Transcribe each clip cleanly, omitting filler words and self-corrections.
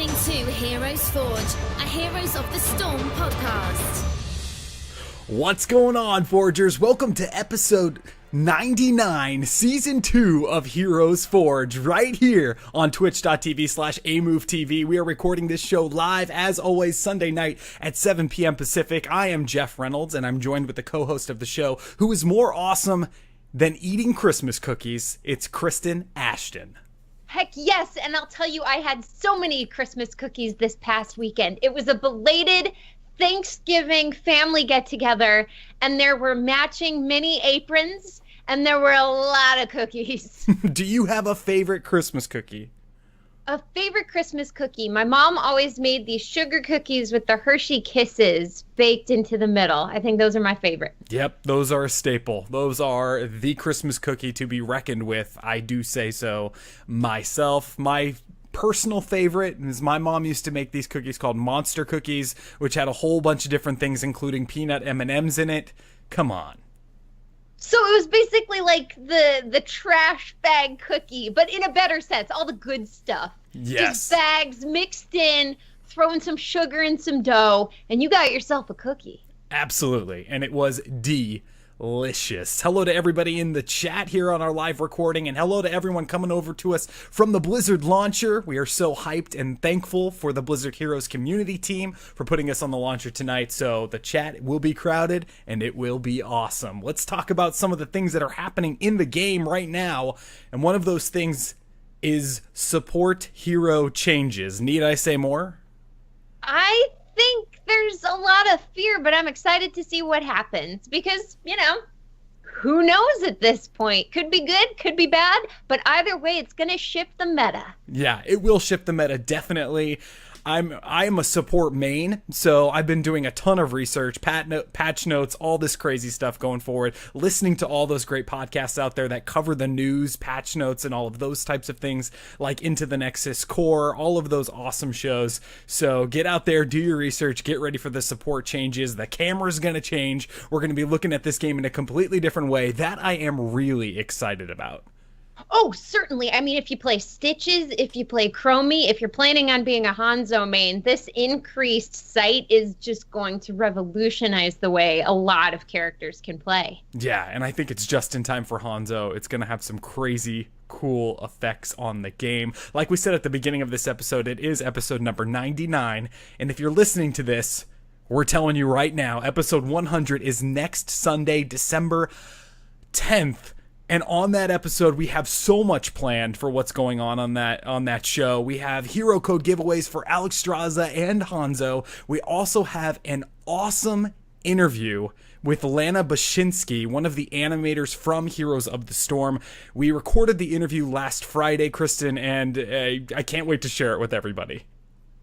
listening to Heroes Forge, a Heroes of the Storm podcast. What's going on, Forgers? Welcome to episode 99, season 2 of Heroes Forge, right here on twitch.tv/Amove TV. We are recording this show live, as always, Sunday night at 7 p.m. Pacific. I am Jeff Reynolds, and I'm joined with the co-host of the show, who is more awesome than eating Christmas cookies. It's Kristen Ashton. Heck yes, and I'll tell you, I had so many Christmas cookies this past weekend. It was a belated Thanksgiving family get-together, and there were matching mini aprons, and there were a lot of cookies. Do you have a favorite Christmas cookie? A favorite Christmas cookie? My mom always made these sugar cookies with the Hershey Kisses baked into the middle. I think those are my favorite. Yep, those are a staple. Those are the Christmas cookie to be reckoned with. I do say so myself. My personal favorite is my mom used to make these cookies called Monster Cookies, which had a whole bunch of different things, including peanut M&Ms in it. Come on. So it was basically like the trash bag cookie, but in a better sense, all the good stuff. Yes. Just bags mixed in, throwing some sugar and some dough, and you got yourself a cookie. Absolutely, and it was delicious. Hello to everybody in the chat here on our live recording, and hello to everyone coming over to us from the Blizzard launcher. We are so hyped and thankful for the Blizzard Heroes community team for putting us on the launcher tonight, so the chat will be crowded, and it will be awesome. Let's talk about some of the things that are happening in the game right now, and one of those things is support hero changes. Need I say more? I think there's a lot of fear, but I'm excited to see what happens because, you know, who knows at this point? Could be good, could be bad, but either way, it's going to shift the meta. Yeah, it will shift the meta, definitely. I'm a support main, so I've been doing a ton of research, patch notes, all this crazy stuff going forward, listening to all those great podcasts out there that cover the news, patch notes, and all of those types of things, like Into the Nexus, Core, all of those awesome shows. So get out there, do your research, get ready for the support changes. The camera's going to change. We're going to be looking at this game in a completely different way. That I am really excited about. Oh, certainly. I mean, if you play Stitches, if you play Chromie, if you're planning on being a Hanzo main, this increased sight is just going to revolutionize the way a lot of characters can play. Yeah, and I think it's just in time for Hanzo. It's going to have some crazy cool effects on the game. Like we said at the beginning of this episode, it is episode number 99, and if you're listening to this, we're telling you right now, episode 100 is next Sunday, December 10th. And on that episode, we have so much planned for what's going on that show. We have hero code giveaways for Alex Straza and Hanzo. We also have an awesome interview with Lana Bashinsky, one of the animators from Heroes of the Storm. We recorded the interview last Friday, Kristen, and I can't wait to share it with everybody.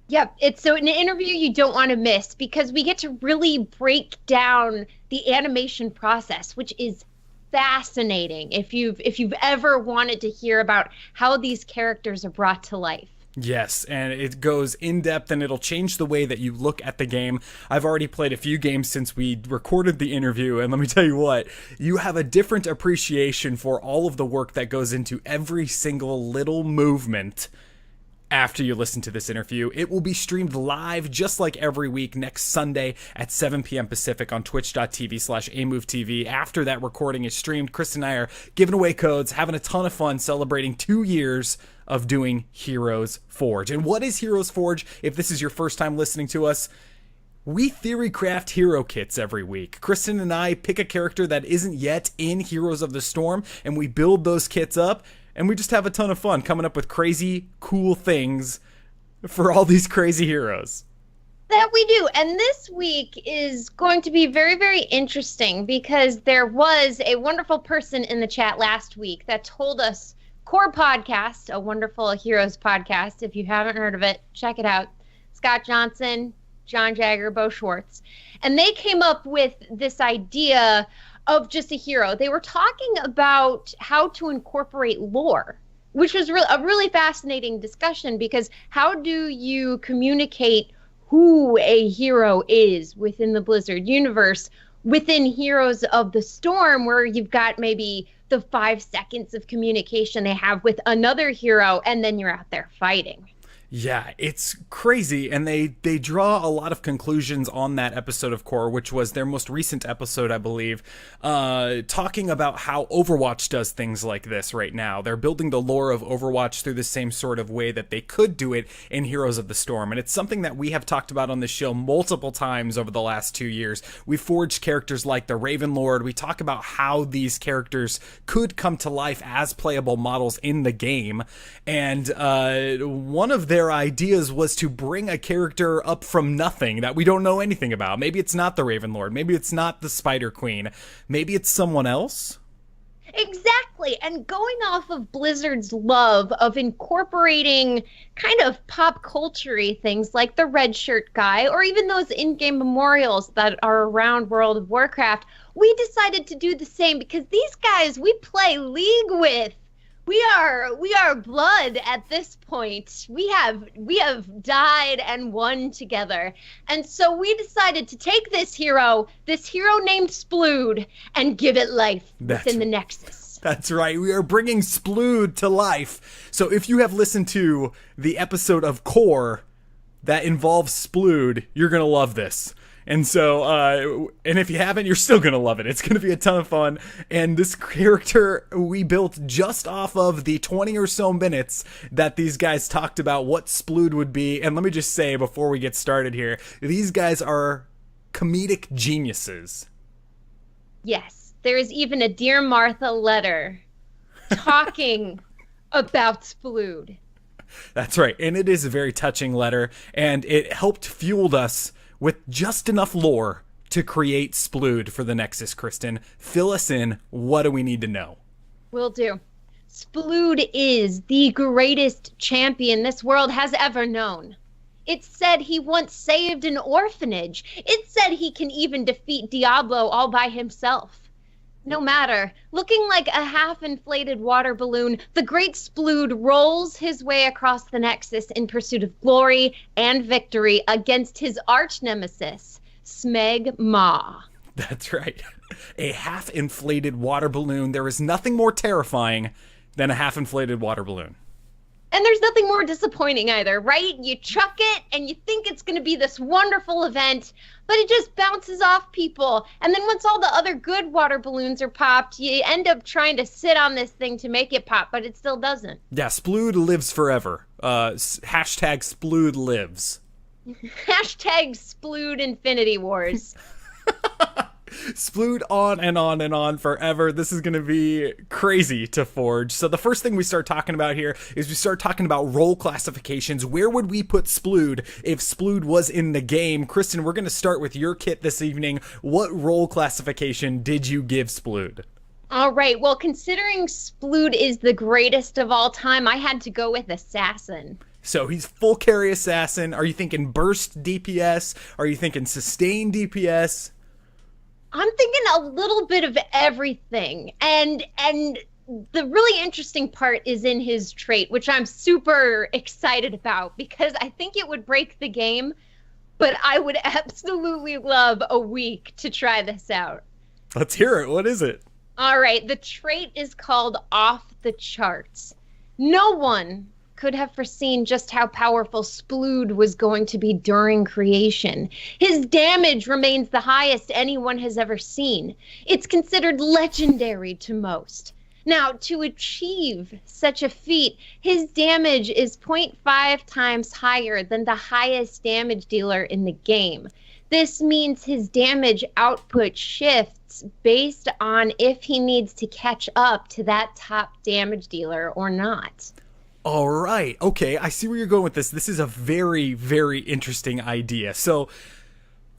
Yep, it's so an interview you don't want to miss because we get to really break down the animation process, which is fascinating if you've ever wanted to hear about how these characters are brought to life. Yes, and it goes in depth and it'll change the way that you look at the game. I've already played a few games since we recorded the interview, and let me tell you what, you have a different appreciation for all of the work that goes into every single little movement. After you listen to this interview, it will be streamed live just like every week next Sunday at 7 p.m. Pacific on twitch.tv/Amove TV. After that recording is streamed, Chris and I are giving away codes, having a ton of fun, celebrating 2 years of doing Heroes Forge. And what is Heroes Forge? If this is your first time listening to us, we theory craft hero kits every week. Kristen and I pick a character that isn't yet in Heroes of the Storm, and we build those kits up. And we just have a ton of fun coming up with crazy, cool things for all these crazy heroes. That we do. And this week is going to be very, very interesting because there was a wonderful person in the chat last week that told us Core Podcast, a wonderful Heroes podcast. If you haven't heard of it, check it out. Scott Johnson, John Jagger, Bo Schwartz. And they came up with this idea of just a hero. They were talking about how to incorporate lore, which was a really fascinating discussion because how do you communicate who a hero is within the Blizzard universe, within Heroes of the Storm, where you've got maybe the 5 seconds of communication they have with another hero, and then you're out there fighting. Yeah, it's crazy, and they draw a lot of conclusions on that episode of Core, which was their most recent episode, I believe, talking about how Overwatch does things like this right now. They're building the lore of Overwatch through the same sort of way that they could do it in Heroes of the Storm, and it's something that we have talked about on this show multiple times over the last 2 years. We forged characters like the Raven Lord. We talk about how these characters could come to life as playable models in the game, and one of their ideas was to bring a character up from nothing that we don't know anything about. Maybe it's not the Raven Lord. Maybe it's not the Spider Queen. Maybe it's someone else. Exactly. And going off of Blizzard's love of incorporating kind of pop culture-y things like the red shirt guy or even those in-game memorials that are around World of Warcraft, we decided to do the same because these guys we play League with. We are blood at this point. We have died and won together. And so we decided to take this hero named Splood, and give it life within the Nexus. That's right. We are bringing Splood to life. So if you have listened to the episode of Core that involves Splood, you're going to love this. And so, and if you haven't, you're still going to love it. It's going to be a ton of fun. And this character we built just off of the 20 or so minutes that these guys talked about what Splood would be. And let me just say before we get started here, these guys are comedic geniuses. Yes, there is even a Dear Martha letter talking about Splood. That's right. And it is a very touching letter. And it helped fueled us with just enough lore to create Splood for the Nexus. Kristen, fill us in. What do we need to know? Will do. Splood is the greatest champion this world has ever known. It said he once saved an orphanage. It said he can even defeat Diablo all by himself. No matter, looking like a half-inflated water balloon, the great Splood rolls his way across the Nexus in pursuit of glory and victory against his arch-nemesis, Smeg Ma. That's right. A half-inflated water balloon. There is nothing more terrifying than a half-inflated water balloon. And there's nothing more disappointing either, right? You chuck it and you think it's going to be this wonderful event, but it just bounces off people. And then once all the other good water balloons are popped, you end up trying to sit on this thing to make it pop, but it still doesn't. Yeah, Splood lives forever. Hashtag Splood lives. Hashtag Splood Infinity Wars. Splood on and on and on forever. This is going to be crazy to forge. So the first thing we start talking about here is we start talking about role classifications. Where would we put Splood if Splood was in the game? Kristen, we're going to start with your kit this evening. What role classification did you give Splood? All right. Well, considering Splood is the greatest of all time, I had to go with Assassin. So he's full carry assassin. Are you thinking burst DPS? Are you thinking sustain DPS? I'm thinking a little bit of everything. And the really interesting part is in his trait, which I'm super excited about because I think it would break the game, but I would absolutely love a week to try this out. Let's hear it. What is it? All right. The trait is called Off the Charts. No one could have foreseen just how powerful Splood was going to be during creation. His damage remains the highest anyone has ever seen. It's considered legendary to most. Now, to achieve such a feat, his damage is 0.5 times higher than the highest damage dealer in the game. This means his damage output shifts based on if he needs to catch up to that top damage dealer or not. All right. Okay, I see where you're going with this. This is a very, very interesting idea. So,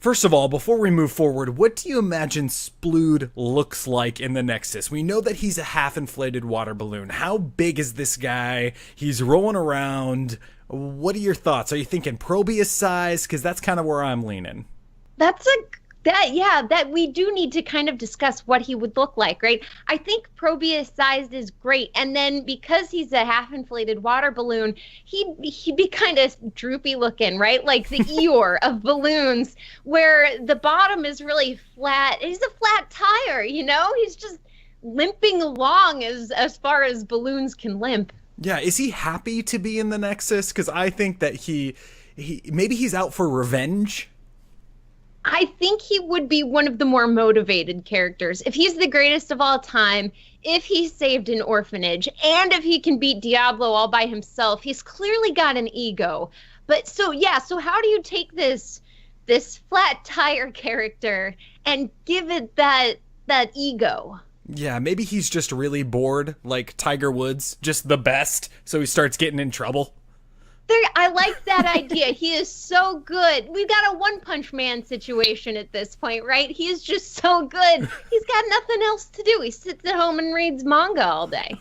first of all, before we move forward, what do you imagine Splood looks like in the Nexus? We know that he's a half-inflated water balloon. How big is this guy? He's rolling around. What are your thoughts? Are you thinking Probius size? Because that's kind of where I'm leaning. That we do need to kind of discuss what he would look like, right? I think Probius sized is great. And then because he's a half-inflated water balloon, he'd be kind of droopy looking, right? Like the Eeyore of balloons, where the bottom is really flat. He's a flat tire, you know? He's just limping along as far as balloons can limp. Yeah, is he happy to be in the Nexus? Because I think that he maybe he's out for revenge. I think he would be one of the more motivated characters. If he's the greatest of all time, if he saved an orphanage, and if he can beat Diablo all by himself, he's clearly got an ego. But so how do you take this flat tire character and give it that ego? Yeah, maybe he's just really bored, like Tiger Woods, just the best, so he starts getting in trouble. I like that idea. He is so good. We've got a One Punch Man situation at this point, right? He is just so good. He's got nothing else to do. He sits at home and reads manga all day.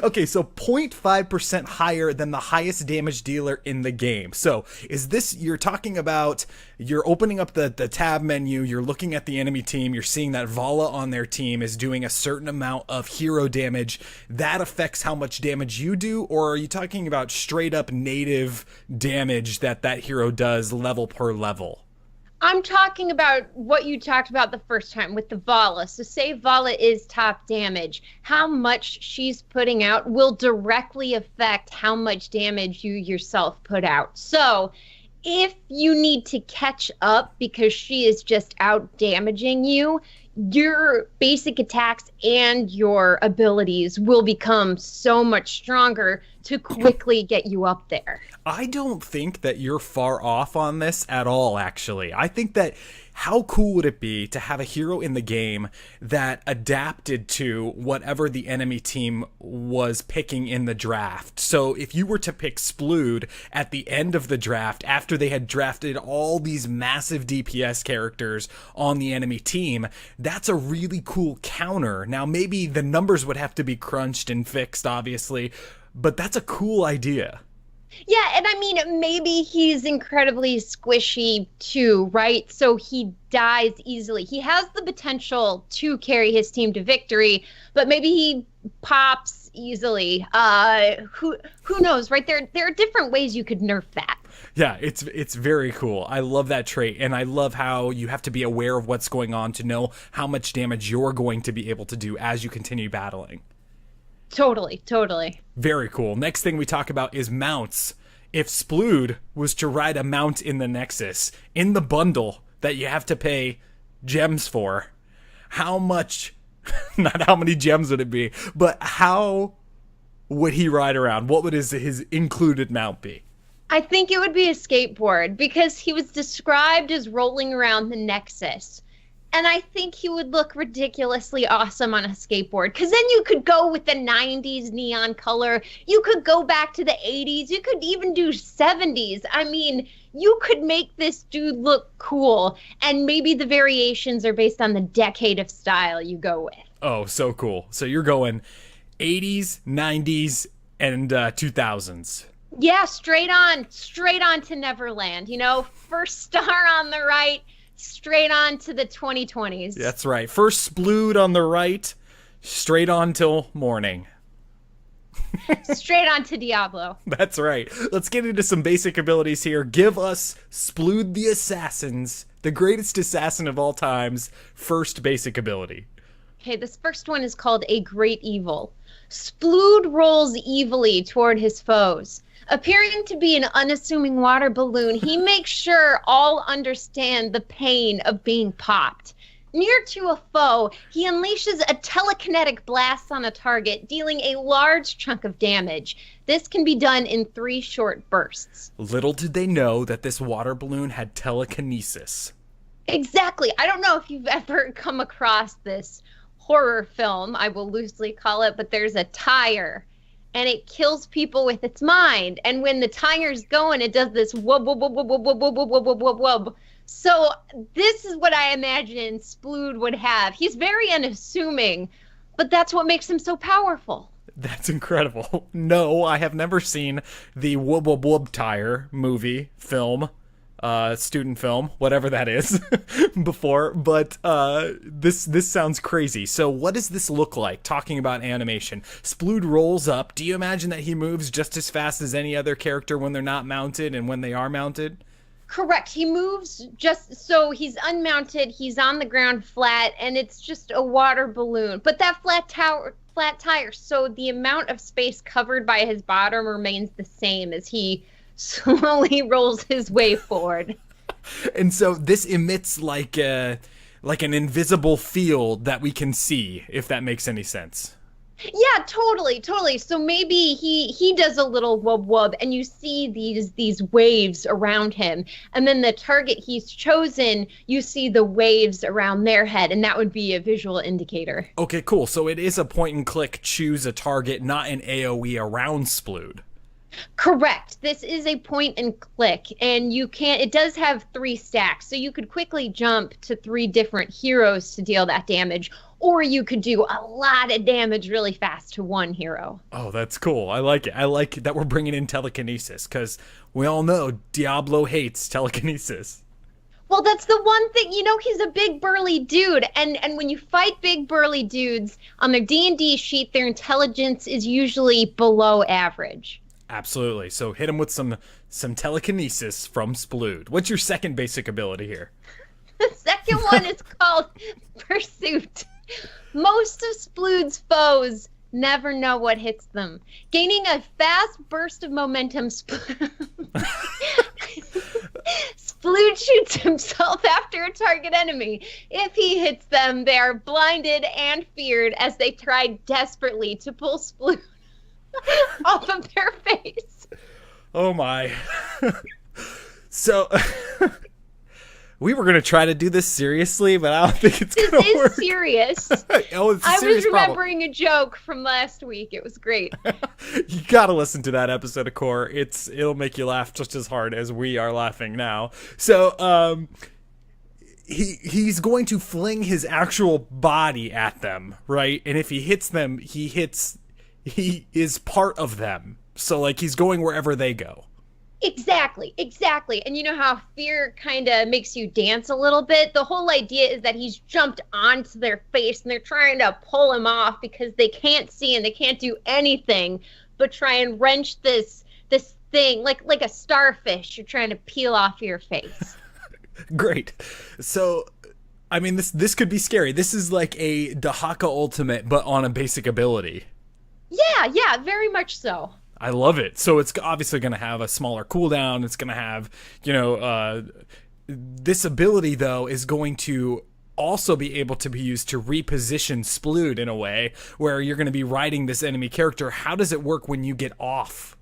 Okay, so 0.5% higher than the highest damage dealer in the game. So is this, you're talking about, you're opening up the tab menu, you're looking at the enemy team, you're seeing that Vala on their team is doing a certain amount of hero damage. That affects how much damage you do, or are you talking about straight up native damage that hero does level per level? I'm talking about what you talked about the first time with the Vala. So say Vala is top damage. How much she's putting out will directly affect how much damage you yourself put out. So if you need to catch up because she is just out damaging you, your basic attacks and your abilities will become so much stronger to quickly get you up there. I don't think that you're far off on this at all, actually. I think that how cool would it be to have a hero in the game that adapted to whatever the enemy team was picking in the draft? So if you were to pick Splood at the end of the draft, after they had drafted all these massive DPS characters on the enemy team, that's a really cool counter. Now, maybe the numbers would have to be crunched and fixed, obviously, but that's a cool idea. Yeah, and I mean, maybe he's incredibly squishy too, right? So he dies easily. He has the potential to carry his team to victory, but maybe he pops easily. Who knows, right? There are different ways you could nerf that. Yeah, it's very cool. I love that trait, and I love how you have to be aware of what's going on to know how much damage you're going to be able to do as you continue battling. Totally. Very cool. Next thing we talk about is mounts. If Splood was to ride a mount in the Nexus, in the bundle that you have to pay gems for, how much, not how many gems would it be, but how would he ride around? What would his included mount be? I think it would be a skateboard because he was described as rolling around the Nexus. And I think he would look ridiculously awesome on a skateboard. Because then you could go with the 90s neon color. You could go back to the 80s. You could even do 70s. I mean, you could make this dude look cool. And maybe the variations are based on the decade of style you go with. Oh, so cool. So you're going 80s, 90s, and 2000s. Yeah, straight on to Neverland. You know, first star on the right. Straight on to the 2020s. That's right. First Splood on the right, straight on till morning. Straight on to Diablo. That's right. Let's get into some basic abilities here. Give us Splood the Assassin's, the greatest assassin of all times, first basic ability. Okay, this first one is called a Great Evil. Splood rolls evilly toward his foes. Appearing to be an unassuming water balloon, he makes sure all understand the pain of being popped. Near to a foe, he unleashes a telekinetic blast on a target, dealing a large chunk of damage. This can be done in 3 short bursts. Little did they know that this water balloon had telekinesis. Exactly. I don't know if you've ever come across this horror film, I will loosely call it, but there's a tire. And it kills people with its mind. And when the tire's going, it does this wub, wub, wub, wub, wub, wub, wub, wub, wub, wub, wub. So this is what I imagine Splood would have. He's very unassuming, but that's what makes him so powerful. That's incredible. No, I have never seen the Wub Wub Wub Tire movie, film, student film, whatever that is, before, but this sounds crazy. So what does this look like, talking about animation? Splood rolls up. Do you imagine that he moves just as fast as any other character when they're not mounted and when they are mounted? Correct. He moves just so he's unmounted, he's on the ground flat, and it's just a water balloon. But that flat tire, so the amount of space covered by his bottom remains the same as he slowly rolls his way forward. And so this emits like an invisible field that we can see, if that makes any sense. Yeah, totally. So maybe he does a little wub wub, and you see these waves around him, and then the target he's chosen, you see the waves around their head, and that would be a visual indicator. Okay, cool. So it is a point and click, choose a target, not an AoE around Splood. Correct. This is a point and click, and it does have 3 stacks, so you could quickly jump to 3 different heroes to deal that damage, or you could do a lot of damage really fast to one hero. Oh, that's cool. I like it. I like that we're bringing in telekinesis, because we all know Diablo hates telekinesis. Well, that's the one thing, he's a big burly dude, and when you fight big burly dudes, on their D&D sheet, their intelligence is usually below average. Absolutely. So hit him with some telekinesis from Splood. What's your second basic ability here? The second one is called Pursuit. Most of Splood's foes never know what hits them. Gaining a fast burst of momentum, Splood shoots himself after a target enemy. If he hits them, they are blinded and feared as they try desperately to pull Splood off of their face. Oh my. So we were going to try to do this seriously, but I don't think it's going to work. This is serious. Oh, it's a I serious was remembering a joke from last week. It was great. You got to listen to that episode of Core. It'll make you laugh just as hard as we are laughing now. So, he's going to fling his actual body at them, right? And if he hits them, he is part of them. So, like, he's going wherever they go. Exactly. And you know how fear kind of makes you dance a little bit? The whole idea is that he's jumped onto their face and they're trying to pull him off because they can't see and they can't do anything but try and wrench this thing like a starfish you're trying to peel off your face. Great. So, I mean, this could be scary. This is like a Dahaka Ultimate, but on a basic ability. Yeah, very much so. I love it. So it's obviously going to have a smaller cooldown. It's going to have, this ability, though, is going to also be able to be used to reposition Splood in a way where you're going to be riding this enemy character. How does it work when you get off?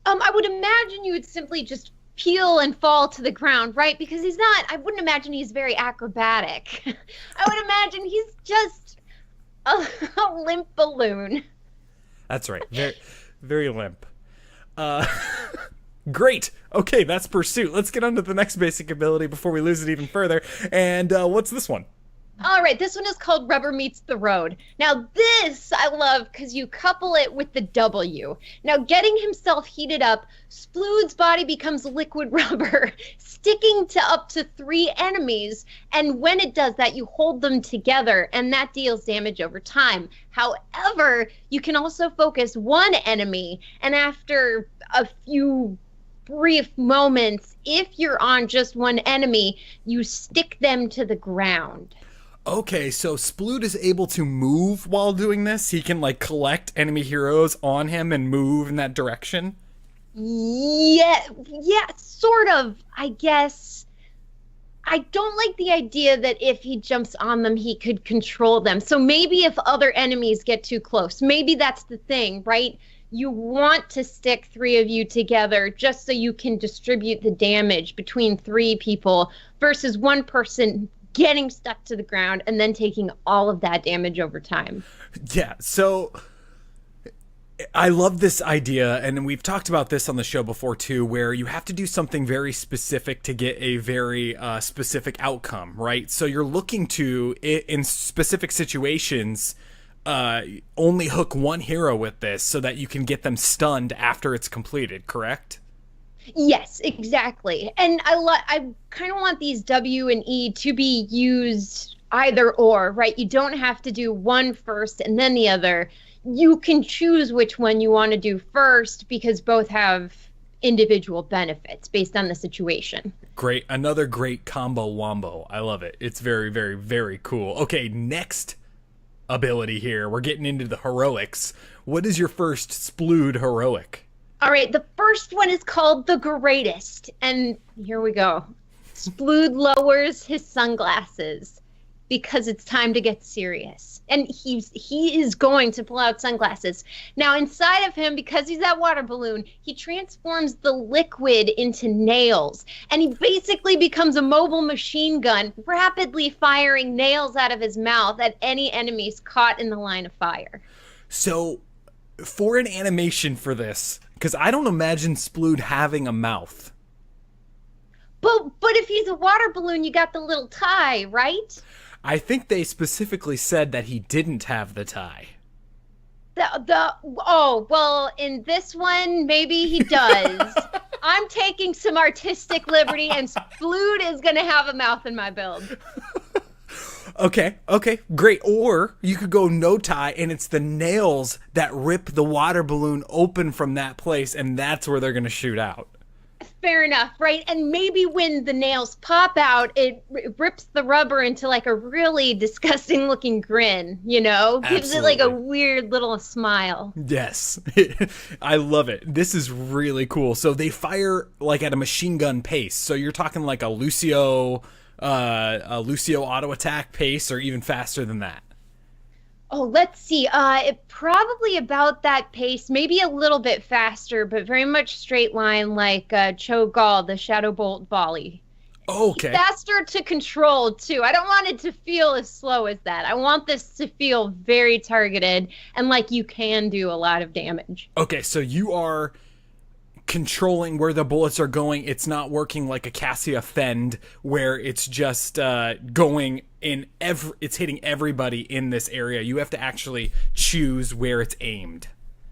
I would imagine you would simply just peel and fall to the ground, right? Because I wouldn't imagine he's very acrobatic. I would imagine he's just a limp balloon. That's right. Very limp. Great. Okay, that's Pursuit. Let's get on to the next basic ability before we lose it even further. And what's this one? All right, this one is called Rubber Meets the Road. Now this I love because you couple it with the W. Now getting himself heated up, Splood's body becomes liquid rubber, sticking to up to 3 enemies. And when it does that, you hold them together and that deals damage over time. However, you can also focus one enemy and after a few brief moments, if you're on just one enemy, you stick them to the ground. Okay, so Splood is able to move while doing this? He can, like, collect enemy heroes on him and move in that direction? Yeah, sort of, I guess. I don't like the idea that if he jumps on them, he could control them. So maybe if other enemies get too close, maybe that's the thing, right? You want to stick 3 of you together just so you can distribute the damage between 3 people versus one person getting stuck to the ground and then taking all of that damage over time. Yeah, so I love this idea, and we've talked about this on the show before too, where you have to do something very specific to get a very specific outcome, right? So you're looking to, in specific situations, only hook one hero with this so that you can get them stunned after it's completed, correct? Yes, exactly. And I kind of want these W and E to be used either or, right? You don't have to do one first and then the other. You can choose which one you want to do first because both have individual benefits based on the situation. Great. Another great combo wombo. I love it. It's very, very, very cool. Okay, next ability here. We're getting into the heroics. What is your first Splood heroic? All right, the first one is called the Greatest. And here we go. Splood lowers his sunglasses because it's time to get serious. And he is going to pull out sunglasses. Now, inside of him, because he's that water balloon, he transforms the liquid into nails. And he basically becomes a mobile machine gun, rapidly firing nails out of his mouth at any enemies caught in the line of fire. So, for an animation for this, because I don't imagine Splood having a mouth. But if he's a water balloon, you got the little tie, right? I think they specifically said that he didn't have the tie. Oh, well, in this one, maybe he does. I'm taking some artistic liberty, and Splood is going to have a mouth in my build. Okay, great. Or you could go no tie, and it's the nails that rip the water balloon open from that place, and that's where they're going to shoot out. Fair enough, right? And maybe when the nails pop out, it rips the rubber into like a really disgusting looking grin, you know? Gives it like a weird little smile. Yes. I love it. This is really cool. So they fire like at a machine gun pace. So you're talking like a Lucio auto attack pace, or even faster than that. Oh, let's see. Probably about that pace, maybe a little bit faster, but very much straight line like Cho'Gall, the Shadow Bolt volley. Okay. Faster to control, too. I don't want it to feel as slow as that. I want this to feel very targeted and like you can do a lot of damage. Okay, so you are controlling where the bullets are going. It's not working like a Cassia Fend where it's just going in it's hitting everybody in this area. You have to actually choose where it's aimed.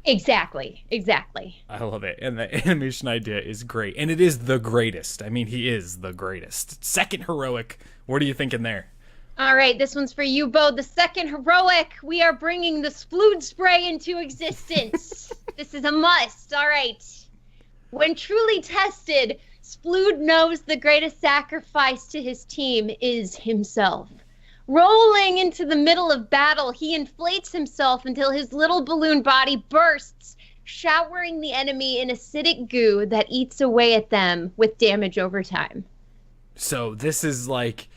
Exactly. I love it. And the animation idea is great. And it is the greatest. I mean, he is the greatest. Second heroic. What are you thinking there? All right, this one's for you, Bo. The second heroic, we are bringing the Splooge Spray into existence. This is a must. All right. When truly tested, Splood knows the greatest sacrifice to his team is himself. Rolling into the middle of battle, he inflates himself until his little balloon body bursts, showering the enemy in acidic goo that eats away at them with damage over time. So this is like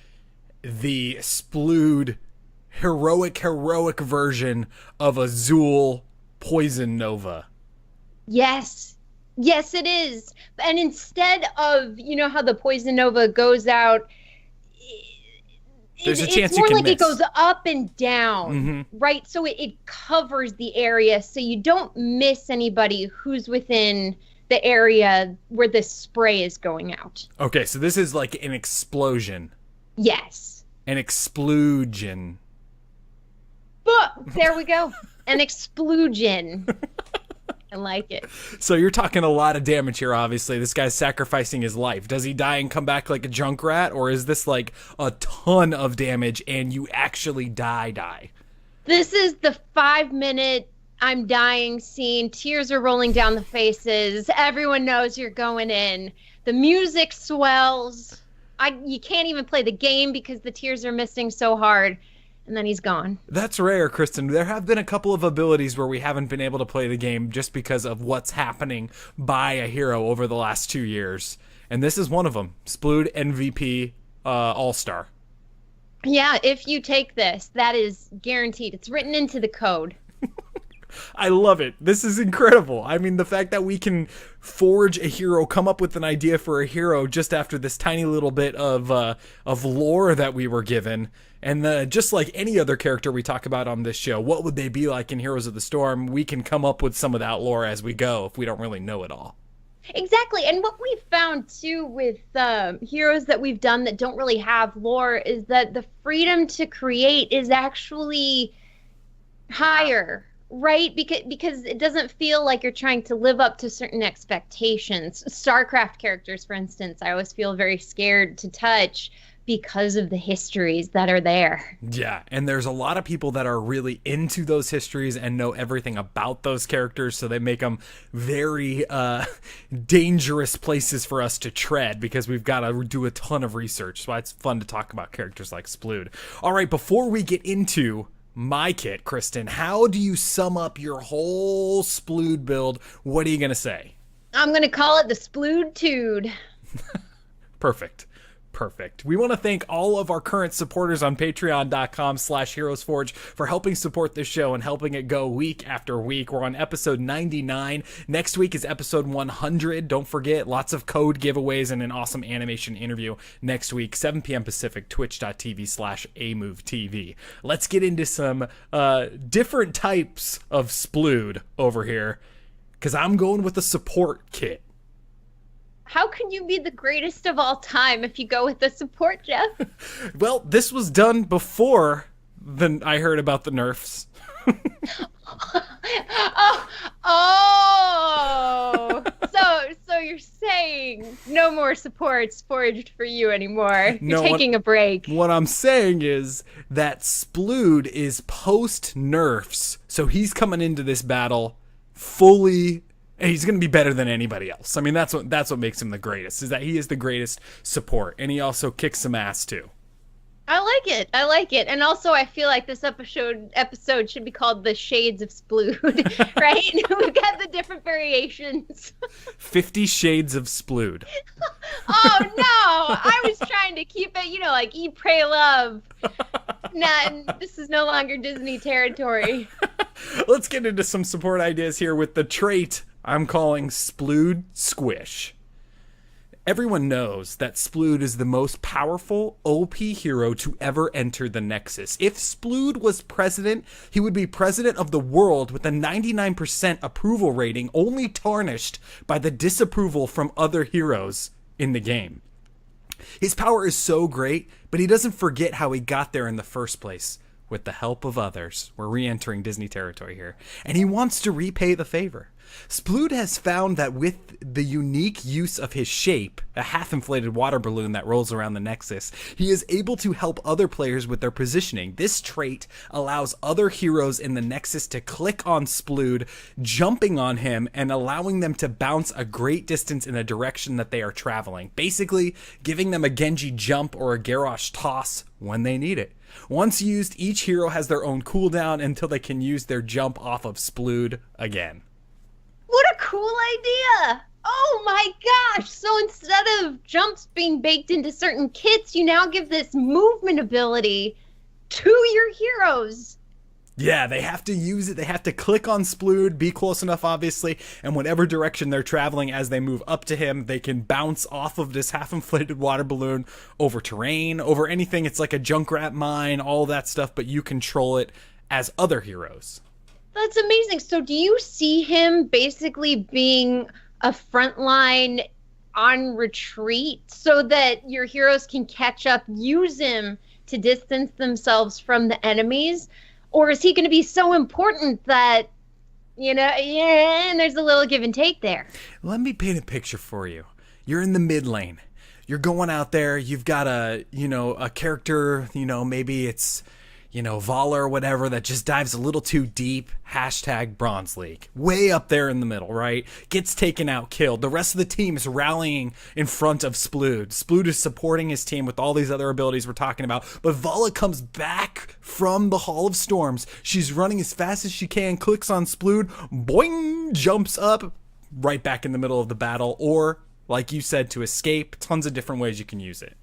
the Splood heroic version of Azul Poison Nova. Yes, it is. And instead of, you know how the Poison Nova goes out, there's a chance it's more you can like miss. It goes up and down, right? So it covers the area so you don't miss anybody who's within the area where the spray is going out. Okay, so this is like an explosion. Yes. An explosion. But there we go. An explosion. I like it. So you're talking a lot of damage here, obviously. This guy's sacrificing his life. Does he die and come back like a Junkrat, or is this like a ton of damage and you actually die? This is the 5-minute I'm dying scene. Tears are rolling down the faces. Everyone knows you're going in. The music swells. You can't even play the game because the tears are missing so hard. And then he's gone. That's rare, Kristen. There have been a couple of abilities where we haven't been able to play the game just because of what's happening by a hero over the last 2 years. And this is one of them. Splood MVP All-Star. Yeah, if you take this, that is guaranteed. It's written into the code. I love it. This is incredible. I mean, the fact that we can forge a hero, come up with an idea for a hero just after this tiny little bit of lore that we were given. And just like any other character we talk about on this show, what would they be like in Heroes of the Storm? We can come up with some of that lore as we go if we don't really know it all. Exactly. And what we've found, too, with heroes that we've done that don't really have lore is that the freedom to create is actually higher. Right, because it doesn't feel like you're trying to live up to certain expectations. StarCraft characters, for instance, I always feel very scared to touch because of the histories that are there. Yeah, and there's a lot of people that are really into those histories and know everything about those characters, so they make them very dangerous places for us to tread because we've got to do a ton of research. So it's fun to talk about characters like Splood. All right, before we get into my kit, Kristen, how do you sum up your whole Splood build? What are you going to say? I'm going to call it the Splood-tude. Perfect. We want to thank all of our current supporters on patreon.com/HeroesForge for helping support this show and helping it go week after week. We're on episode 99. Next week is episode 100. Don't forget, lots of code giveaways and an awesome animation interview next week, 7 p.m. Pacific, twitch.tv/Amove TV. Let's get into some different types of Splood over here, because I'm going with the support kit. How can you be the greatest of all time if you go with the support, Jeff? Well, this was done before I heard about the nerfs. So you're saying no more supports forged for you anymore. You're taking a break. What I'm saying is that Splood is post nerfs, so he's coming into this battle fully. And he's going to be better than anybody else. I mean, that's what makes him the greatest, is that he is the greatest support. And he also kicks some ass, too. I like it. And also, I feel like this episode should be called The Shades of Splood, right? We've got the different variations. 50 Shades of Splood. Oh, no! I was trying to keep it, like Eat, Pray, Love. This is no longer Disney territory. Let's get into some support ideas here with the trait I'm calling Splood Squish. Everyone knows that Splood is the most powerful OP hero to ever enter the Nexus. If Splood was president, he would be president of the world with a 99% approval rating, only tarnished by the disapproval from other heroes in the game. His power is so great, but he doesn't forget how he got there in the first place. With the help of others. We're re-entering Disney territory here. And he wants to repay the favor. Splood has found that with the unique use of his shape, a half-inflated water balloon that rolls around the Nexus, he is able to help other players with their positioning. This trait allows other heroes in the Nexus to click on Splood, jumping on him and allowing them to bounce a great distance in the direction that they are traveling. Basically, giving them a Genji jump or a Garrosh toss when they need it. Once used, each hero has their own cooldown until they can use their jump off of Splood again. What a cool idea! Oh my gosh! So instead of jumps being baked into certain kits, you now give this movement ability to your heroes. Yeah, they have to use it. They have to click on Splood, be close enough, obviously, and whatever direction they're traveling as they move up to him, they can bounce off of this half-inflated water balloon over terrain, over anything. It's like a Junkrat mine, all that stuff, but you control it as other heroes. That's amazing. So do you see him basically being a frontline on retreat so that your heroes can catch up, use him to distance themselves from the enemies? Or is he going to be so important that, and there's a little give and take there? Let me paint a picture for you. You're in the mid lane. You're going out there. You've got a character, maybe it's, Vala or whatever that just dives a little too deep. Hashtag Bronze League. Way up there in the middle, right? Gets taken out, killed. The rest of the team is rallying in front of Splood. Splood is supporting his team with all these other abilities we're talking about. But Vala comes back from the Hall of Storms. She's running as fast as she can, clicks on Splood, boing, jumps up, right back in the middle of the battle. Or, like you said, to escape. Tons of different ways you can use it.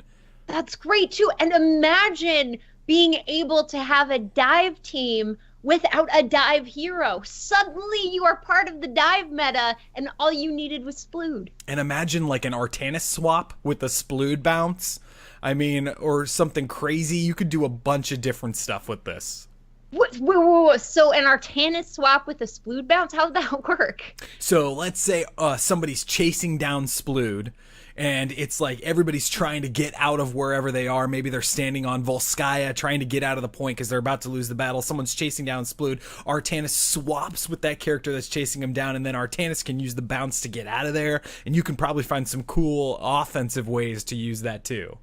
That's great, too. And imagine being able to have a dive team without a dive hero. Suddenly you are part of the dive meta and all you needed was Splood. And imagine like an Artanis swap with a Splood bounce. I mean, or something crazy. You could do a bunch of different stuff with this. What? So an Artanis swap with a Splood bounce? How would that work? So let's say somebody's chasing down Splood. And it's like everybody's trying to get out of wherever they are. Maybe they're standing on Volskaya trying to get out of the point because they're about to lose the battle. Someone's chasing down Splood. Artanis swaps with that character that's chasing him down, and then Artanis can use the bounce to get out of there. And you can probably find some cool offensive ways to use that too.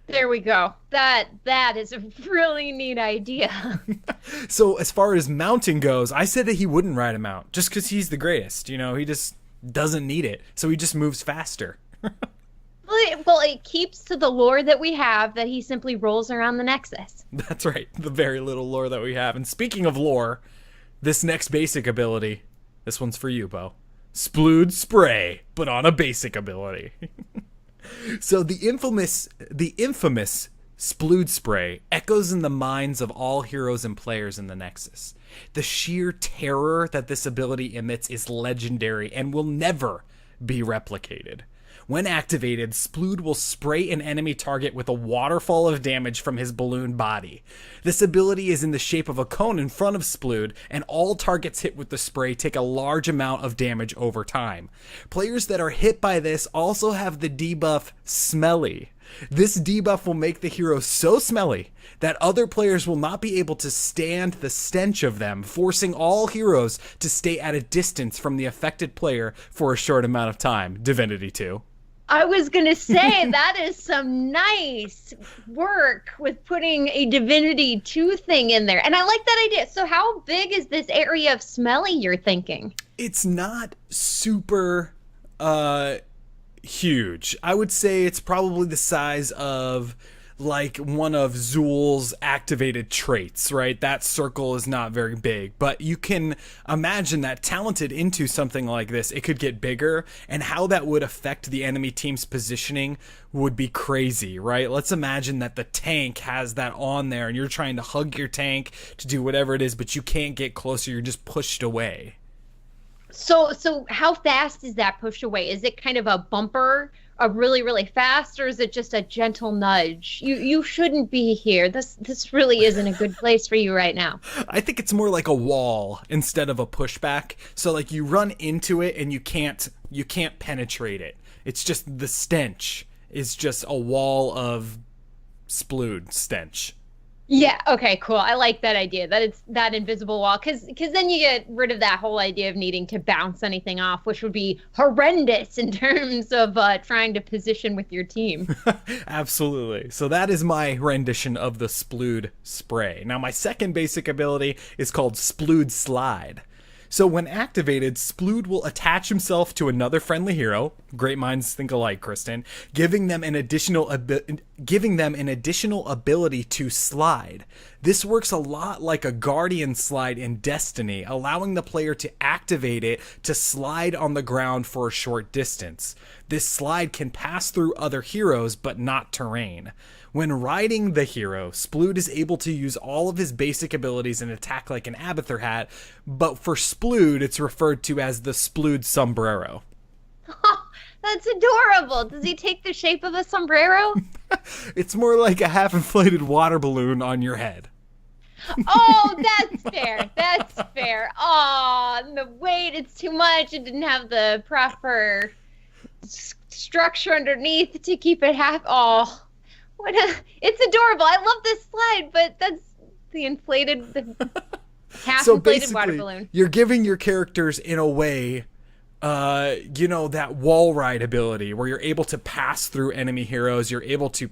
There we go. That is a really neat idea. So as far as mounting goes, I said that he wouldn't ride a mount just because he's the greatest. You know, he just doesn't need it. So he just moves faster. Well, it keeps to the lore that we have that he simply rolls around the Nexus. That's right. The very little lore that we have. And speaking of lore, this next basic ability, this one's for you, Bo. Splooge Spray, but on a basic ability. So the infamous Splooge Spray echoes in the minds of all heroes and players in the Nexus. The sheer terror that this ability emits is legendary and will never be replicated. When activated, Splood will spray an enemy target with a waterfall of damage from his balloon body. This ability is in the shape of a cone in front of Splood, and all targets hit with the spray take a large amount of damage over time. Players that are hit by this also have the debuff Smelly. This debuff will make the hero so smelly that other players will not be able to stand the stench of them, forcing all heroes to stay at a distance from the affected player for a short amount of time. Divinity 2. I was going to say, that is some nice work with putting a Divinity 2 thing in there. And I like that idea. So how big is this area of smelly you're thinking? It's not super huge. I would say it's probably the size of like one of Zul's activated traits, right? That circle is not very big, but you can imagine that talented into something like this, it could get bigger, and how that would affect the enemy team's positioning would be crazy, right? Let's imagine that the tank has that on there and you're trying to hug your tank to do whatever it is, but you can't get closer, you're just pushed away. So how fast is that push away? Is it kind of a bumper, a really, really fast, or is it just a gentle nudge? You shouldn't be here. This really isn't a good place for you right now. I think it's more like a wall instead of a pushback. So like you run into it and you can't penetrate it. It's just the stench is just a wall of Splood stench. Yeah, okay, cool. I like that idea, that it's that invisible wall, because then you get rid of that whole idea of needing to bounce anything off, which would be horrendous in terms of trying to position with your team. Absolutely. So that is my rendition of the Splooge Spray. Now my second basic ability is called Splooge Slide. So when activated, Splood will attach himself to another friendly hero, great minds think alike, Kristen, giving them an additional ability to slide. This works a lot like a Guardian slide in Destiny, allowing the player to activate it to slide on the ground for a short distance. This slide can pass through other heroes, but not terrain. When riding the hero, Splood is able to use all of his basic abilities and attack like an Abathur hat, but for Splood, it's referred to as the Splood Sombrero. Oh, that's adorable. Does he take the shape of a sombrero? It's more like a half-inflated water balloon on your head. Oh, that's fair. That's fair. Oh, the weight, it's too much. It didn't have the proper structure underneath to keep it half. Oh. It's adorable. I love this slide, but that's the half-inflated water balloon. You're giving your characters, in a way, that wall ride ability where you're able to pass through enemy heroes. You're able to,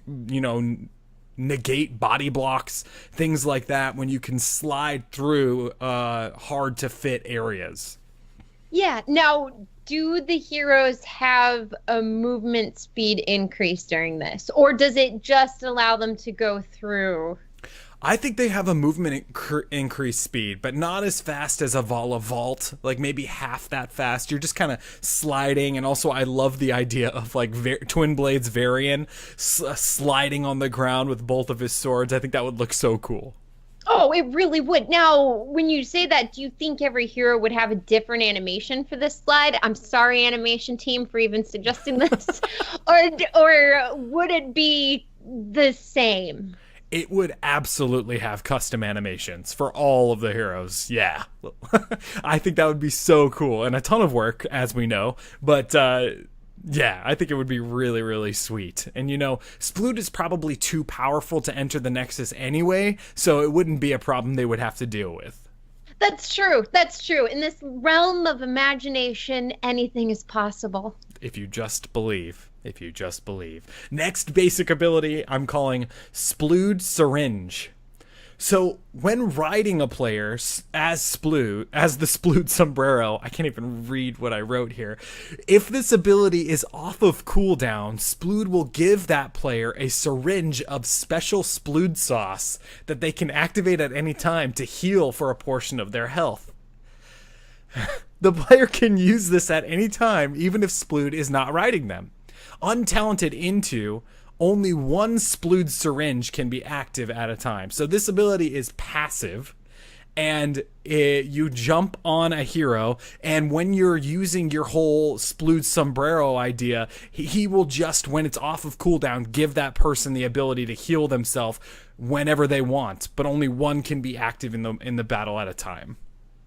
negate body blocks, things like that, when you can slide through hard-to-fit areas. Yeah. Now, do the heroes have a movement speed increase during this? Or does it just allow them to go through? I think they have a movement increase speed, but not as fast as a Vala Vault, like maybe half that fast. You're just kind of sliding, and also I love the idea of like Twin Blades Varian sliding on the ground with both of his swords. I think that would look so cool. Oh, it really would. Now, when you say that, do you think every hero would have a different animation for this slide? I'm sorry, animation team, for even suggesting this. or would it be the same? It would absolutely have custom animations for all of the heroes. Yeah. I think that would be so cool, and a ton of work, as we know. But yeah, I think it would be really, really sweet. And Splood is probably too powerful to enter the Nexus anyway, so it wouldn't be a problem they would have to deal with. That's true. That's true. In this realm of imagination, anything is possible. if you just believe. If you just believe. Next basic ability I'm calling Splooge Syringe. So when riding a player as Splud, as the Splud sombrero, I can't even read what I wrote here. If this ability is off of cooldown, Splud will give that player a syringe of special Splud sauce that they can activate at any time to heal for a portion of their health. The player can use this at any time, even if Splud is not riding them. Untalented into, only one Splooge Syringe can be active at a time. So this ability is passive, and you jump on a hero, and when you're using your whole Splooge sombrero idea, he will just, when it's off of cooldown, give that person the ability to heal themselves whenever they want, but only one can be active in the battle at a time.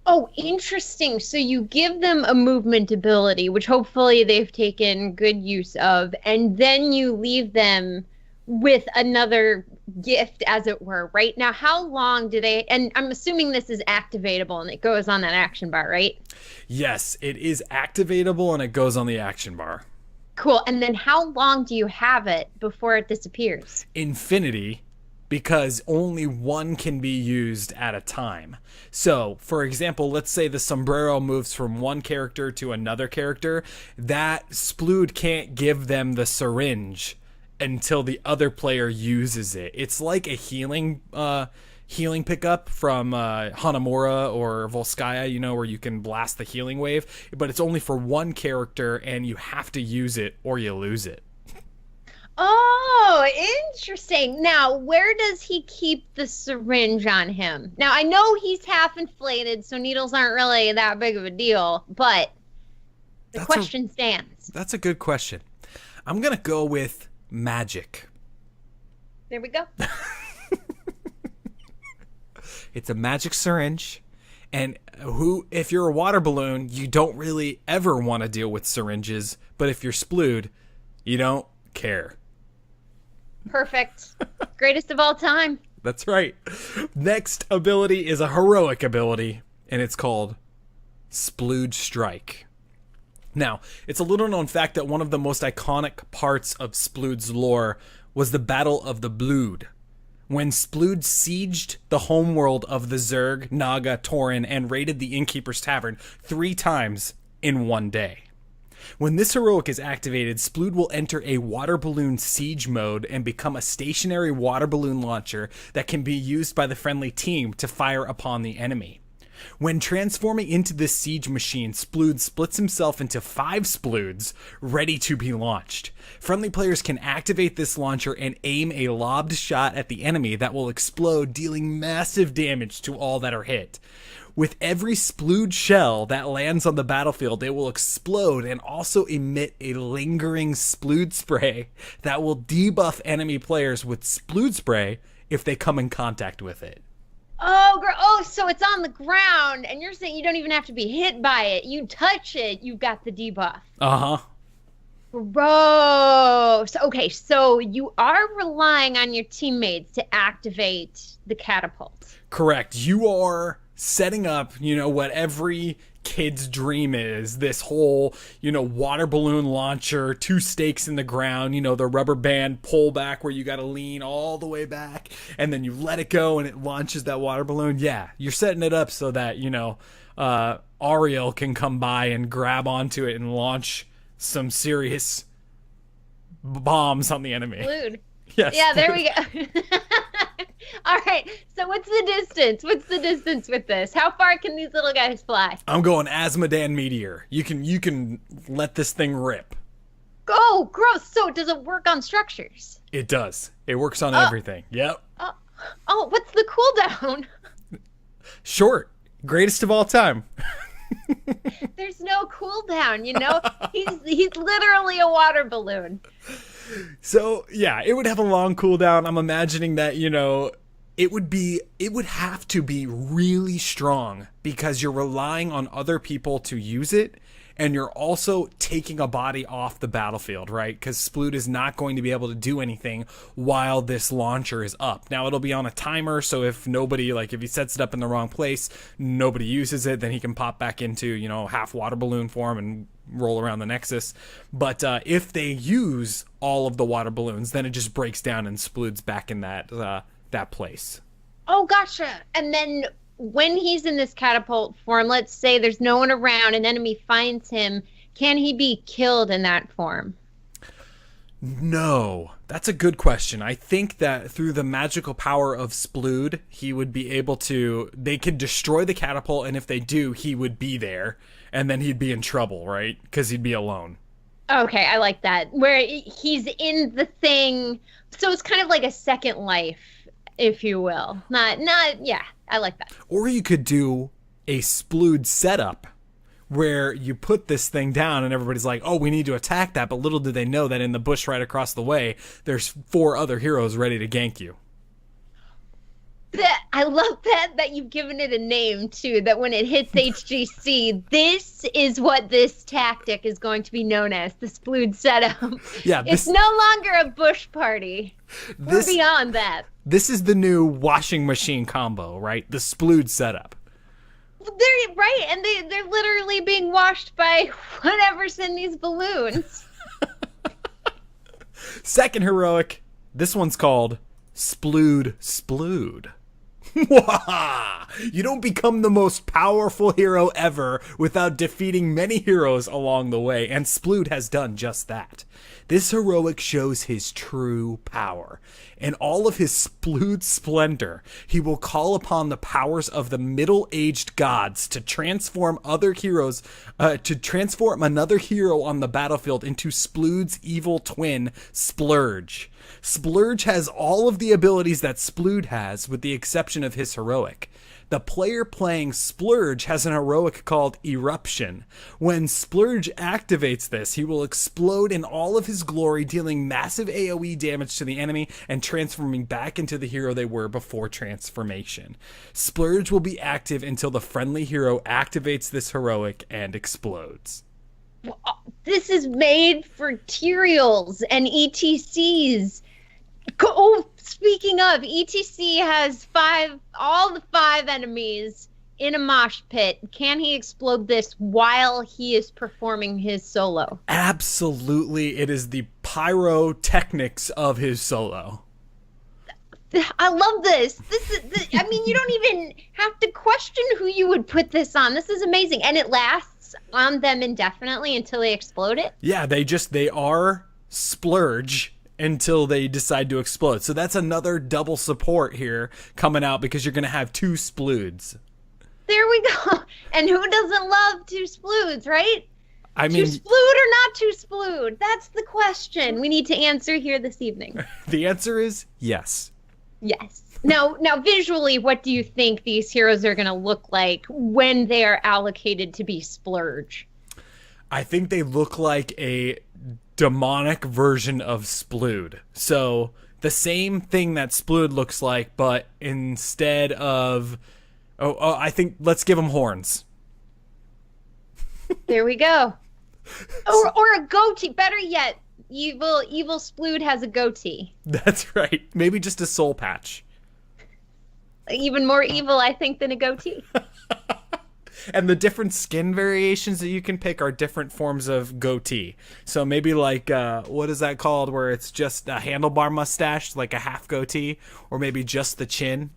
Oh, interesting. So you give them a movement ability, which hopefully they've taken good use of, and then you leave them with another gift, as it were, right? Now, how long do they, and I'm assuming this is activatable and it goes on that action bar, right? Yes, it is activatable and it goes on the action bar. Cool. And then how long do you have it before it disappears? Infinity, because only one can be used at a time. So, for example, let's say the sombrero moves from one character to another character. That Splud can't give them the syringe until the other player uses it. It's like a healing pickup from Hanamura or Volskaya, you know, where you can blast the healing wave, but it's only for one character and you have to use it or you lose it. Oh, interesting. Now, where does he keep the syringe on him? Now, I know he's half inflated, so needles aren't really that big of a deal, but the question stands. That's a good question. I'm going to go with magic. There we go. It's a magic syringe, and if you're a water balloon, you don't really ever want to deal with syringes, but if you're Splud, you don't care. Perfect. Greatest of all time. That's right. Next ability is a heroic ability, and it's called Splooge Strike. Now, it's a little known fact that one of the most iconic parts of Splud's lore was the Battle of the Blood, when Splud sieged the homeworld of the Zerg, Naga, Tauren, and raided the Innkeeper's Tavern 3 times in one day. When this heroic is activated, Splud will enter a water balloon siege mode and become a stationary water balloon launcher that can be used by the friendly team to fire upon the enemy. When transforming into this siege machine, Splud splits himself into 5 Spluds ready to be launched. Friendly players can activate this launcher and aim a lobbed shot at the enemy that will explode, dealing massive damage to all that are hit. With every Splooge shell that lands on the battlefield, it will explode and also emit a lingering Splooge Spray that will debuff enemy players with Splooge Spray if they come in contact with it. Oh, so it's on the ground, and you're saying you don't even have to be hit by it. You touch it, you've got the debuff. Uh-huh. Bro. So you are relying on your teammates to activate the catapult. Correct. You are setting up, what every kid's dream is, this whole, water balloon launcher, 2 stakes in the ground, the rubber band pull back where you got to lean all the way back and then you let it go and it launches that water balloon. Yeah, you're setting it up so that, Ariel can come by and grab onto it and launch some serious bombs on the enemy. Splud. Yes. Yeah, there we go. All right, so what's the distance? What's the distance with this? How far can these little guys fly? I'm going Asmodan Meteor. You can let this thing rip. Oh, gross. So does it work on structures? It does. It works on everything. Yep. What's the cooldown? Short. Greatest of all time. There's no cooldown, He's literally a water balloon. So, yeah, it would have a long cooldown. I'm imagining that, it would have to be really strong because you're relying on other people to use it, and you're also taking a body off the battlefield, right? Because Splud is not going to be able to do anything while this launcher is up. Now, it'll be on a timer, so if if he sets it up in the wrong place, nobody uses it, then he can pop back into, half water balloon form and roll around the Nexus. But if they use all of the water balloons, then it just breaks down and Sploods back in that place. Oh, gotcha. And then when he's in this catapult form, let's say there's no one around, an enemy finds him, can he be killed in that form? No, that's a good question. I think that through the magical power of Splood, he would be able to, they could destroy the catapult, and if they do, he would be there, and then he'd be in trouble, right? Because he'd be alone. Okay, I like that. Where he's in the thing, so it's kind of like a second life, if you will. Yeah, I like that. Or you could do a Splood setup, where you put this thing down and everybody's like, oh, we need to attack that, but little do they know that in the bush right across the way, there's 4 other heroes ready to gank you. I love that you've given it a name, too, that when it hits HGC, this is what this tactic is going to be known as, the Splood setup. Yeah, it's no longer a bush party. We're beyond that. This is the new washing machine combo, right? The Splood setup. They're right, and they're literally being washed by whatever's in these balloons. Second heroic, this one's called Splood. You don't become the most powerful hero ever without defeating many heroes along the way, and Splood has done just that. This heroic shows his true power. In all of his Splood splendor, he will call upon the powers of the middle-aged gods to transform other heroes, to transform another hero on the battlefield into Splood's evil twin, Splurge. Splurge has all of the abilities that Splood has, with the exception of his heroic. The player playing Splurge has an heroic called Eruption. When Splurge activates this, he will explode in all of his glory, dealing massive AoE damage to the enemy and transforming back into the hero they were before transformation. Splurge will be active until the friendly hero activates this heroic and explodes. This is made for Tyraels and ETCs. Oh, speaking of, ETC has all the 5 enemies in a mosh pit. Can he explode this while he is performing his solo? Absolutely. It is the pyrotechnics of his solo. I love this. I mean, you don't even have to question who you would put this on. This is amazing. And it lasts on them indefinitely until they explode it? Yeah, they are Splurge until they decide to explode. So that's another double support here coming out, because you're going to have 2 Sploods. There we go. And who doesn't love 2 Sploods, right? I mean, 2 Splood or not 2 Splood? That's the question we need to answer here this evening. The answer is yes. Yes. Now, visually, what do you think these heroes are going to look like when they are allocated to be Splurge? I think they look like a demonic version of Splood. So the same thing that Splood looks like, but instead of I think let's give him horns. There we go. Or a goatee. Better yet, evil Splood has a goatee. That's right. Maybe just a soul patch. Even more evil, I think, than a goatee. And the different skin variations that you can pick are different forms of goatee. So maybe like, what is that called, where it's just a handlebar mustache, like a half goatee, or maybe just the chin?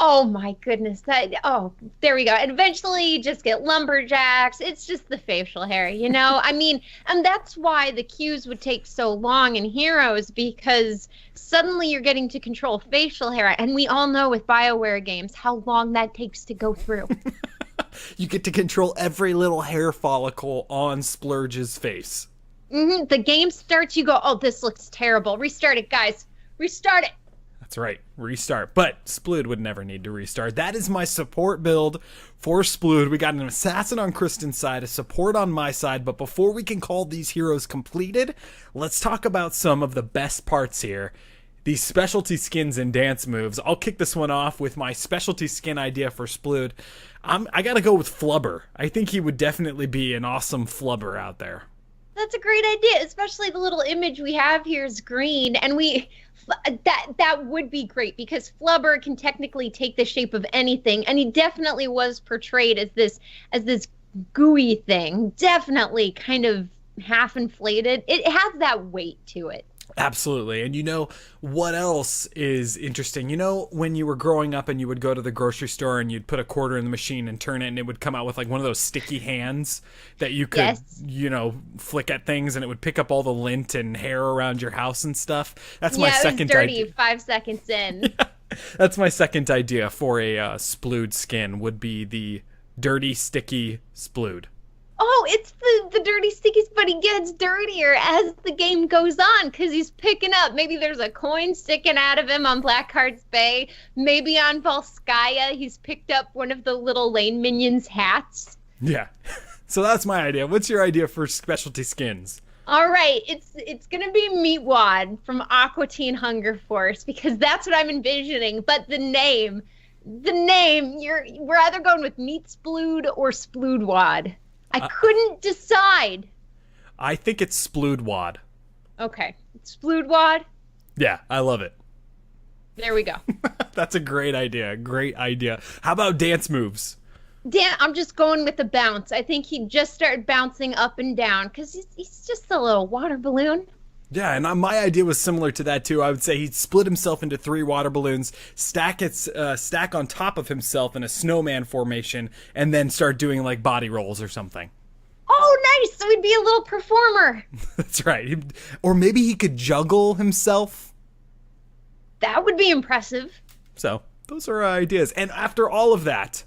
Oh my goodness. There we go. And eventually you just get lumberjacks. It's just the facial hair, you know? I mean, and that's why the queues would take so long in Heroes, because suddenly you're getting to control facial hair. And we all know with BioWare games how long that takes to go through. You get to control every little hair follicle on Splurge's face. Mm-hmm. The game starts, you go, oh, this looks terrible. Restart it, guys. Restart it. That's right, restart. But Splood would never need to restart. That is my support build for Splood. We got an assassin on Kristen's side, a support on my side. But before we can call these heroes completed, let's talk about some of the best parts here. These specialty skins and dance moves. I'll kick this one off with my specialty skin idea for Splood. I gotta go with Flubber. I think he would definitely be an awesome Flubber out there. That's a great idea, especially the little image we have here is green, and that would be great because Flubber can technically take the shape of anything, and he definitely was portrayed as this gooey thing, definitely kind of half inflated. It has that weight to it. Absolutely. And you know what else is interesting? You know, when you were growing up and you would go to the grocery store and you'd put a quarter in the machine and turn it and it would come out with like one of those sticky hands that you could, you know, flick at things and it would pick up all the lint and hair around your house and stuff. That's my second idea. Dirty 5 seconds in. That's my second idea for a Splood skin would be the dirty, sticky Splood. Oh, it's the dirty stickies, but he gets dirtier as the game goes on because he's picking up. Maybe there's a coin sticking out of him on Blackheart's Bay. Maybe on Volskaya, he's picked up one of the little lane minions' hats. Yeah. So that's my idea. What's your idea for specialty skins? All right, it's gonna be Meatwad from Aqua Teen Hunger Force because that's what I'm envisioning. But the name, we're either going with Meat Splood or Sploodwad. I couldn't decide. I think it's Sploodwad. Okay. Sploodwad? Yeah, I love it. There we go. That's a great idea. Great idea. How about dance moves? I'm just going with the bounce. I think he just started bouncing up and down because he's just a little water balloon. Yeah, and my idea was similar to that too. I would say he'd split himself into 3 water balloons, stack on top of himself in a snowman formation, and then start doing like body rolls or something. Oh, nice! So he'd be a little performer. That's right. Or maybe he could juggle himself. That would be impressive. So those are ideas. And after all of that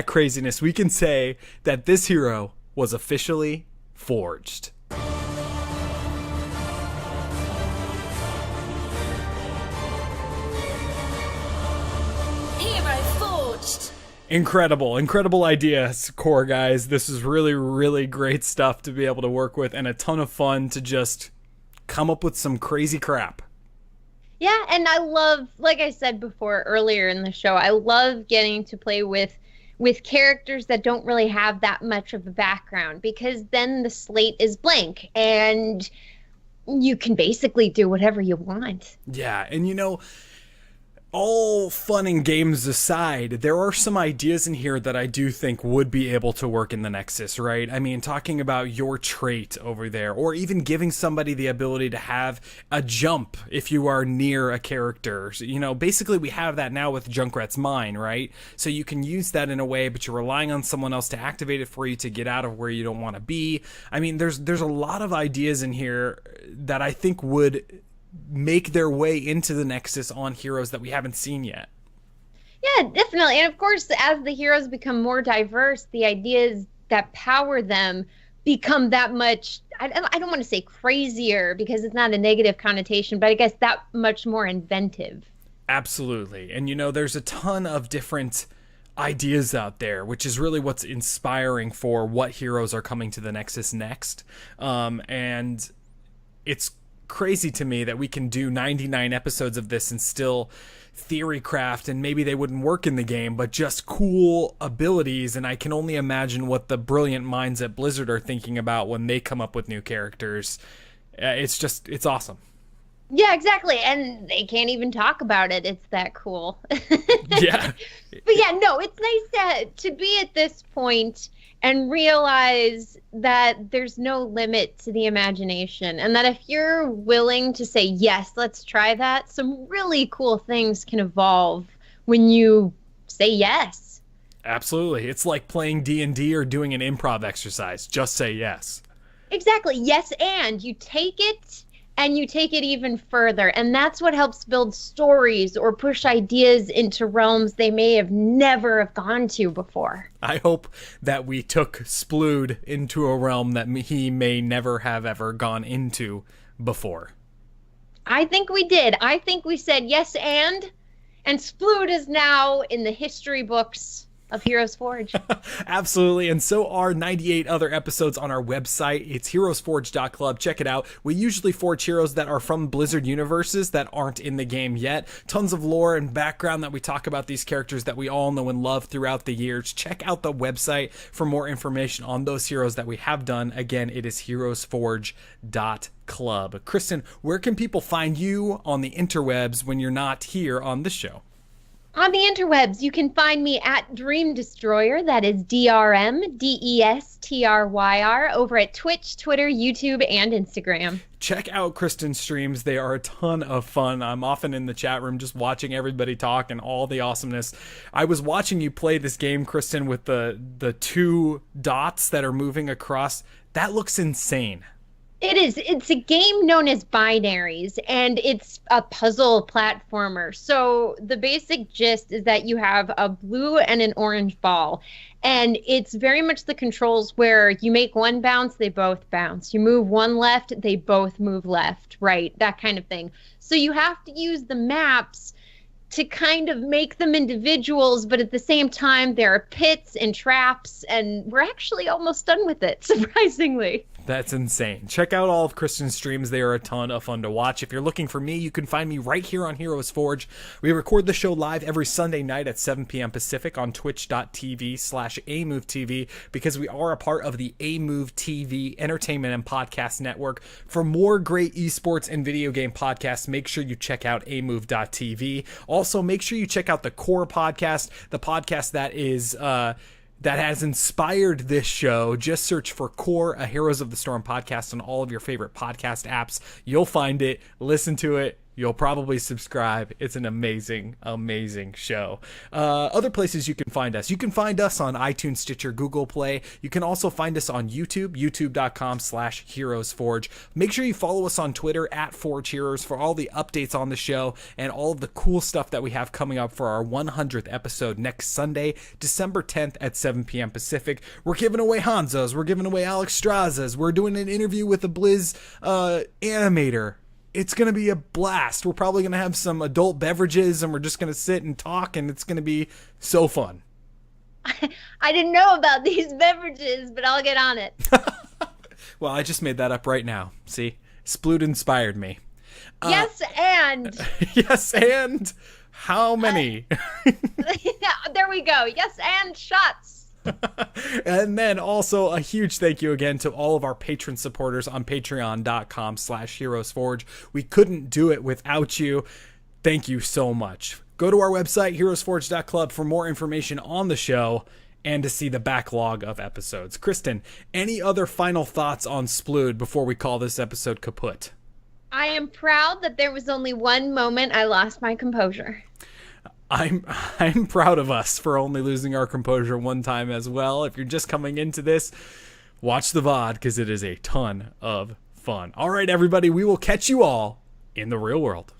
craziness, we can say that this hero was officially forged. Incredible ideas, core guys. This is really, really great stuff to be able to work with and a ton of fun to just come up with some crazy crap. Yeah, and I love, like I said before earlier in the show, I love getting to play with characters that don't really have that much of a background because then the slate is blank and you can basically do whatever you want. Yeah, and you know, all fun and games aside, there are some ideas in here that I do think would be able to work in the Nexus, right? I mean, talking about your trait over there, or even giving somebody the ability to have a jump if you are near a character. You know, basically we have that now with Junkrat's Mine, right? So you can use that in a way, but you're relying on someone else to activate it for you to get out of where you don't want to be. I mean, there's a lot of ideas in here that I think would make their way into the Nexus on heroes that we haven't seen yet. Yeah, definitely. And of course, as the heroes become more diverse, the ideas that power them become that much, I don't want to say crazier because it's not a negative connotation, but I guess that much more inventive. Absolutely. And you know, there's a ton of different ideas out there, which is really what's inspiring for what heroes are coming to the Nexus next. And it's crazy to me that we can do 99 episodes of this and still theory craft, and maybe they wouldn't work in the game, but just cool abilities. And I can only imagine what the brilliant minds at Blizzard are thinking about when they come up with new characters. It's awesome. Yeah, exactly. And they can't even talk about it. It's that cool. Yeah. But yeah, no, it's nice to be at this point and realize that there's no limit to the imagination, and that if you're willing to say, yes, let's try that, some really cool things can evolve when you say yes. Absolutely. It's like playing D&D or doing an improv exercise. Just say yes. Exactly. Yes, and you take it and you take it even further. And that's what helps build stories or push ideas into realms they may have never have gone to before. I hope that we took Splood into a realm that he may never have ever gone into before. I think we did. I think we said yes, and Splood is now in the history books of HeroesForge. Absolutely, and so are 98 other episodes on our website. It's HeroesForge.club. Check it out. We usually forge heroes that are from Blizzard universes that aren't in the game yet. Tons of lore and background that we talk about these characters that we all know and love throughout the years. Check out the website for more information on those heroes that we have done. Again, it is HeroesForge.club. Kristen, where can people find you on the interwebs when you're not here on this show? On the interwebs, you can find me at Dream Destroyer, that is DRMDESTRYR, over at Twitch, Twitter, YouTube, and Instagram. Check out Kristen's streams. They are a ton of fun. I'm often in the chat room just watching everybody talk and all the awesomeness. I was watching you play this game, Kristen, with the two dots that are moving across. That looks insane. It is. It's a game known as Binaries, and it's a puzzle platformer. So the basic gist is that you have a blue and an orange ball, and it's very much the controls where you make one bounce, they both bounce. You move one left, they both move left, right? That kind of thing. So you have to use the maps to kind of make them individuals, but at the same time, there are pits and traps, and we're actually almost done with it, surprisingly. That's insane. Check out all of Kristen's streams. They are a ton of fun to watch. If you're looking for me, you can find me right here on HeroesForge. We record the show live every Sunday night at 7 p.m. Pacific on twitch.tv/Amove TV because we are a part of the Amove TV Entertainment and Podcast Network. For more great esports and video game podcasts, make sure you check out Amove.tv. Also, make sure you check out the Core podcast, the podcast that is... that has inspired this show. Just search for Core, a Heroes of the Storm podcast on all of your favorite podcast apps. You'll find it. Listen to it. You'll probably subscribe. It's an amazing, amazing show. Other places you can find us. You can find us on iTunes, Stitcher, Google Play. You can also find us on YouTube, youtube.com/HeroesForge. Make sure you follow us on Twitter at Forge Heroes for all the updates on the show and all of the cool stuff that we have coming up for our 100th episode next Sunday, December 10th at 7 p.m. Pacific. We're giving away Hanzo's. We're giving away Alex Strazas. We're doing an interview with a Blizz animator. It's going to be a blast. We're probably going to have some adult beverages and we're just going to sit and talk and it's going to be so fun. I didn't know about these beverages, but I'll get on it. Well, I just made that up right now. See? Splood inspired me. Yes, and... Yes, and... How many? There we go. Yes, and shots. And then also a huge thank you again to all of our patron supporters on patreon.com/HeroesForge. We couldn't do it without you. Thank you so much. Go to our website, heroesforge.club, for more information on the show and to see the backlog of episodes. Kristen, any other final thoughts on Splood before we call this episode kaput? I am proud that there was only one moment I lost my composure. I'm proud of us for only losing our composure one time as well. If you're just coming into this, watch the VOD because it is a ton of fun. All right, everybody, we will catch you all in the real world.